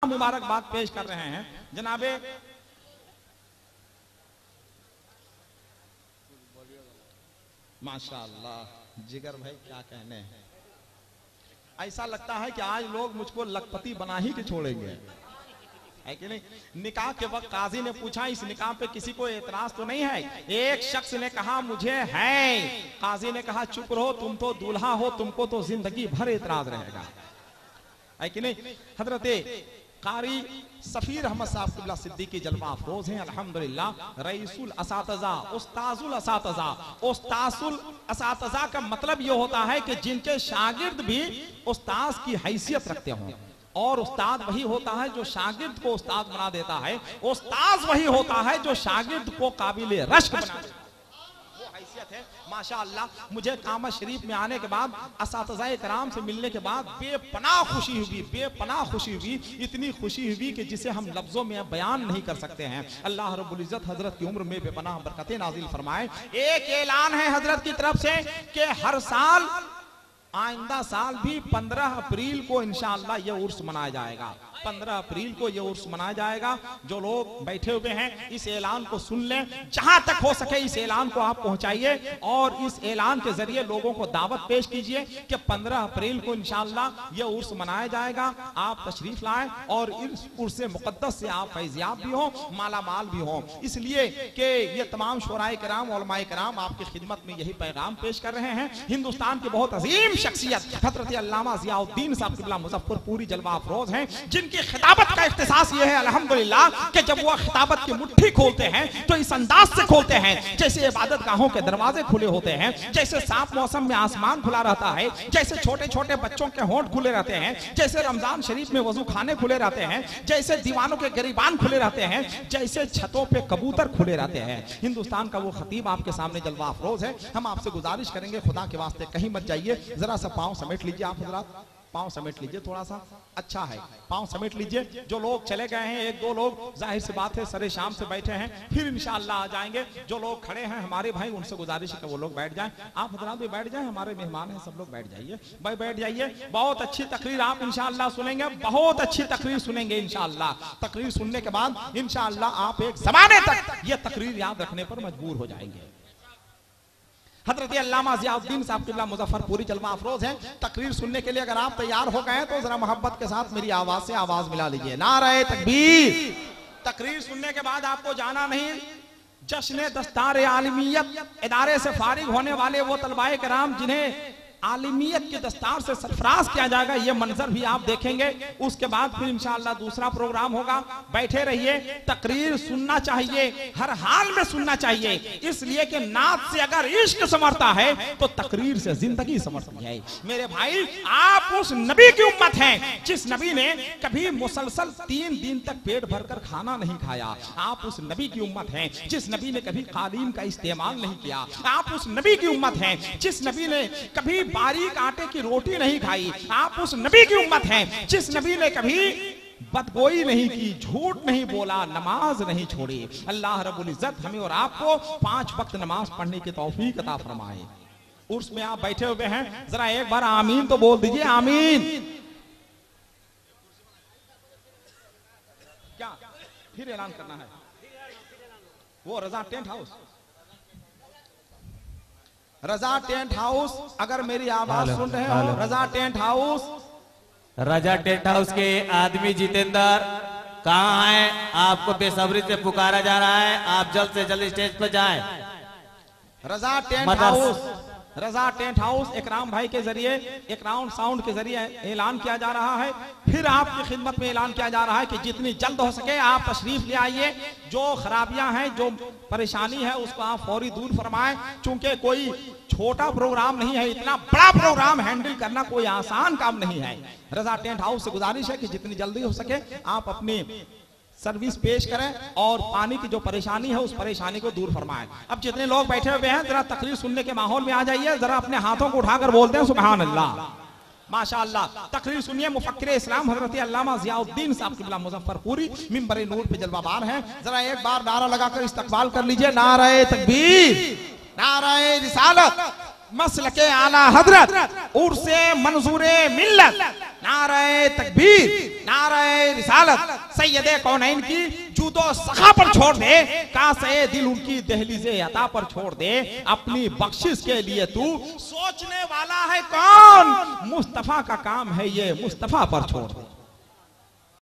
मुबारकबाद पेश कर रहे हैं जनाबे माशाअल्लाह जिगर भाई, क्या कहने हैं। ऐसा लगता है कि आज लोग मुझको लखपति बना ही के छोड़ेंगे, है कि नहीं। निकाह के वक्त काजी ने पूछा इस निकाह पे किसी को एतराज तो नहीं है। एक शख्स ने कहा मुझे है। काजी ने कहा चुप रहो, तुम तो दूल्हा हो, तुमको तो जिंदगी भर एतराज रहेगा, है कि नहीं। हजरत कारी सफीर अहमद साहब क़िबला सिद्दीकी जलवा अफरोज हैं अल्हम्दुलिल्लाह। रईसुल असातिज़ा, उस्ताजुल असातिज़ा। उस्ताजुल असातिज़ा का मतलब ये होता है कि जिनके शागिर्द भी उस्ताद की हैसियत रखते हों, और उस्ताद वही होता है जो शागिर्द को उस्ताद बना देता है। उस्ताद वही होता है जो शागिर्द को काबिल रश्क बना देता है, वो हैसियत है। माशाअल्लाह मुझे कामा शरीफ में आने के बाद असातिज़ाए कराम से मिलने के बाद बेपनाह खुशी हुई, बेपनाह खुशी हुई। इतनी खुशी हुई कि जिसे हम लफ्जों में बयान नहीं कर सकते हैं। अल्लाह रब्बुल इज्जत हजरत की उम्र में बेपनाह बरकतें नाजिल फरमाए। एक ऐलान है हजरत की तरफ से कि हर साल आइंदा साल भी 15 अप्रैल को इंशाअल्लाह ये उर्स मनाया जाएगा। 15 अप्रैल को ये उर्स मनाया जाएगा। जो लोग बैठे हुए हैं इस ऐलान को सुन लें, जहां तक हो सके इस ऐलान को आप पहुंचाइए और इस ऐलान के जरिए लोगों को दावत पेश कीजिए कि 15 अप्रैल को इंशाअल्लाह ये उर्स मनाया जाएगा। आप तशरीफ लाएं और इस उर्स मुक़द्दस से आप फैज़याब भी हो, माला माल भी हो। इसलिए कि ये तमाम शुराए कराम, उलमाए कराम आपकी खिदमत में यही पैगाम पेश कर रहे हैं। हिंदुस्तान के बहुत अजीम शख्सियत हज़रत अल्लामा ज़ियाउद्दीन साहब क़िबला मुज़फ़्फ़रपुरी जलवा अफरोज हैं, जिनकी खिताबत का इख्तिसास ये है अल्हम्दुलिल्लाह कि जब वो खिताबत की मुट्ठी खोलते हैं तो इस अंदाज से खोलते हैं जैसे इबादत गाहों के दरवाजे खुले होते हैं, जैसे साफ मौसम में आसमान खुला रहता है, जैसे छोटे छोटे बच्चों के होंठ खुले रहते हैं, जैसे रमजान शरीफ में वजू खाने खुले रहते हैं, जैसे दीवानों के गरीबान खुले रहते हैं, जैसे छतों पे कबूतर खुले रहते हैं। हिंदुस्तान का वो खतीब आपके सामने जलवा अफरोज है। हम आपसे गुजारिश करेंगे खुदा के वास्ते कहीं मत जाइए, जरा सा पाँव समेट लीजिए। आप हजरात पाँव समेट लीजिए, थोड़ा सा अच्छा है, पाँव समेट लीजिए। जो लोग चले गए हैं, एक दो लोग जाहिर सी बात है सरे शाम से बैठे हैं, फिर इंशाअल्लाह आ जाएंगे। जो लोग खड़े हैं हमारे भाई, उनसे गुजारिश है कि वो लोग बैठ जाएं। आप हजरात भी बैठ जाएं, हमारे मेहमान हैं, सब लोग बैठ जाइए भाई, बैठ जाइए। बहुत अच्छी तकरीर आप इंशाअल्लाह सुनेंगे, बहुत अच्छी तकरीर सुनेंगे इंशाअल्लाह। तकरीर सुनने के बाद इंशाअल्लाह आप एक ज़माने तक ये तकरीर याद रखने पर मजबूर हो जाएंगे। हज़रत अल्लामा ज़ियाउद्दीन साहब क़िबला मुज़फ़्फ़रपुरी जलवा अफरोज हैं। तकरीर सुनने के लिए अगर आप तैयार हो गए तो जरा मोहब्बत के साथ मेरी आवाज से आवाज मिला लीजिए, नारे तकबीर। तकरीर सुनने के बाद आपको जाना नहीं, जश्न दस्तार आलिमियत इदारे से फारिग होने वाले वो तलबाए कराम जिन्हें आलिमियत के दस्तार से सरफराज किया जाएगा, ये मंजर भी आप देखेंगे। उसके बाद फिर इंशाअल्लाह दूसरा प्रोग्राम होगा। बैठे रहिए, तकरीर सुनना चाहिए, हर हाल में सुनना चाहिए, इसलिए कि नात से अगर इश्क संवरता है तो तकरीर से जिंदगी संवरती है। मेरे भाई, आप उस नबी की उम्मत हैं जिस नबी ने कभी मुसलसल 3 दिन तक पेट भरकर खाना नहीं खाया। आप उस नबी की उम्मत हैं जिस नबी ने कभी कालीन का इस्तेमाल नहीं किया। आप उस नबी की उम्मत हैं जिस नबी ने कभी बारीक आटे की रोटी नहीं खाई। आप उस नबी की उम्मत हैं जिस नबी ने कभी बदगोई नहीं की, झूठ नहीं बोला, नमाज नहीं छोड़ी। अल्लाह रब्बुल इज्जत हमें और आपको 5 वक्त नमाज पढ़ने की तौफीक अता फरमाए। उर्स में आप बैठे हुए हैं, जरा एक बार आमीन तो बोल दीजिए, आमीन। क्या फिर ऐलान करना है? वो रजा टेंट हाउस, रजा टेंट हाउस, अगर मेरी आवाज सुन रहे हो, रजा टेंट हाउस, रजा टेंट हाउस के आदमी जितेंद्र कहाँ हैं? आपको बेसब्री से पुकारा जा रहा है, आप जल्द से जल्द स्टेज पर जाएं। रजा टेंट हाउस, रजा टेंट हाउस इकराम भाई के जरिए, इकराम साउंड के जरिए ऐलान किया जा रहा है। फिर आपकी खिदमत में ऐलान किया जा रहा है कि जितनी जल्द हो सके आप तशरीफ ले आइए। जो खराबियां हैं, जो परेशानी है, उसको आप फौरी दूर फरमाएं। चूंकि कोई छोटा प्रोग्राम नहीं है, इतना बड़ा प्रोग्राम हैंडल करना कोई आसान काम नहीं है। रजा टेंट हाउस से गुजारिश है कि जितनी जल्दी हो सके आप अपनी सर्विस पेश करें और पानी की जो परेशानी है उस परेशानी को दूर फरमाएं। अब जितने लोग बैठे हुए हैं जरा तकरीर सुनने के माहौल में आ जाइए, जरा अपने हाथों को उठाकर बोलते हैं सुभान अल्लाह, माशाअल्लाह। तकरीर सुनिए, मुफक्किर इस्लाम हज़रत अल्लामा ज़ियाउद्दीन साहब क़िबला मुज़फ़्फ़रपुरी मिंबर नूर पे जलवाबार हैं। जरा एक बार नारा लगाकर इस्तक़बाल कर लीजिए, नारे तकबीर, नारे रिसालत, मसलके आला हज़रत, उर्से मंजूरे मिल्लत, नारे तकबीर, नारे रिसालत सैयदे कौनैन की जूदो सखा पर छोड़ दे, काश ये दिल उनकी दहलीज़े अता पर छोड़ दे। अपनी बख्शिश के लिए तू सोचने वाला है कौन, मुस्तफा का काम है ये मुस्तफा पर छोड़ दे।